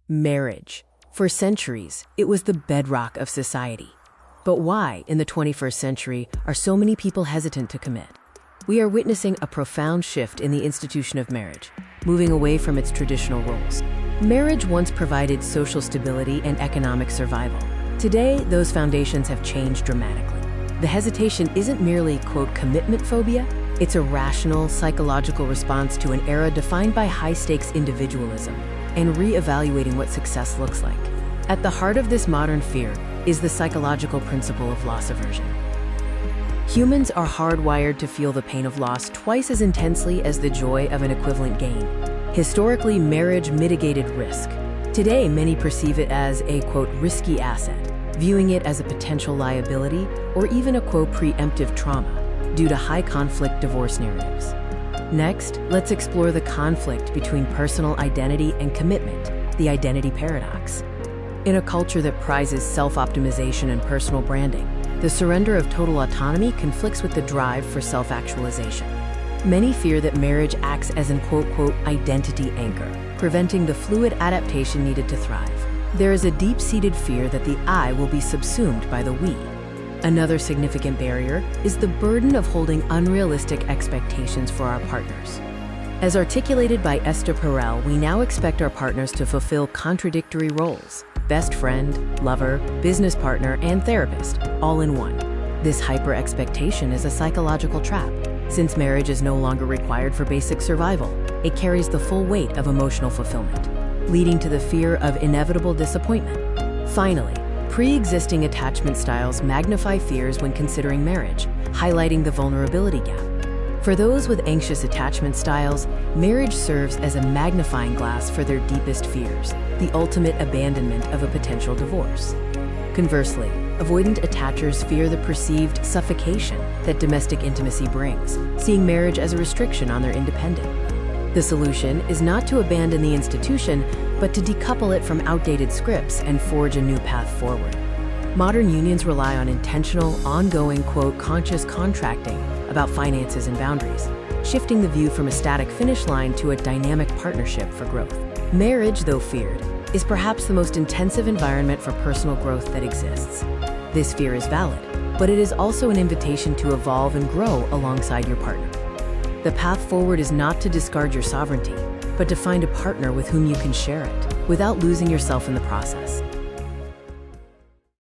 Marriage. For centuries, it was the bedrock of society. But why, in the 21st century, are so many people hesitant to commit? We are witnessing a profound shift in the institution of marriage, moving away from its traditional roles. Marriage once provided social stability and economic survival. Today, those foundations have changed dramatically. The hesitation isn't merely, quote, commitment phobia. It's a rational, psychological response to an era defined by high-stakes individualism and re-evaluating what success looks like. At the heart of this modern fear is the psychological principle of loss aversion. Humans are hardwired to feel the pain of loss twice as intensely as the joy of an equivalent gain. Historically, marriage mitigated risk. Today, many perceive it as a, quote, risky asset, viewing it as a potential liability or even a, quote, preemptive trauma due to high-conflict divorce narratives. Next, let's explore the conflict between personal identity and commitment, the identity paradox. In a culture that prizes self-optimization and personal branding, the surrender of total autonomy conflicts with the drive for self-actualization. Many fear that marriage acts as an, quote, identity anchor, preventing the fluid adaptation needed to thrive. There is a deep-seated fear that the I will be subsumed by the we. Another significant barrier is the burden of holding unrealistic expectations for our partners. As articulated by Esther Perel, we now expect our partners to fulfill contradictory roles: best friend, lover, business partner, and therapist, all in one. This hyper-expectation is a psychological trap. Since marriage is no longer required for basic survival, it carries the full weight of emotional fulfillment, leading to the fear of inevitable disappointment. Finally, pre-existing attachment styles magnify fears when considering marriage, highlighting the vulnerability gap. For those with anxious attachment styles, marriage serves as a magnifying glass for their deepest fears, the ultimate abandonment of a potential divorce. Conversely, avoidant attachers fear the perceived suffocation that domestic intimacy brings, seeing marriage as a restriction on their independence. The solution is not to abandon the institution, but to decouple it from outdated scripts and forge a new path forward. Modern unions rely on intentional, ongoing, quote, conscious contracting about finances and boundaries, shifting the view from a static finish line to a dynamic partnership for growth. Marriage, though feared, is perhaps the most intensive environment for personal growth that exists. This fear is valid, but it is also an invitation to evolve and grow alongside your partner. The path forward is not to discard your sovereignty, but to find a partner with whom you can share it, without losing yourself in the process.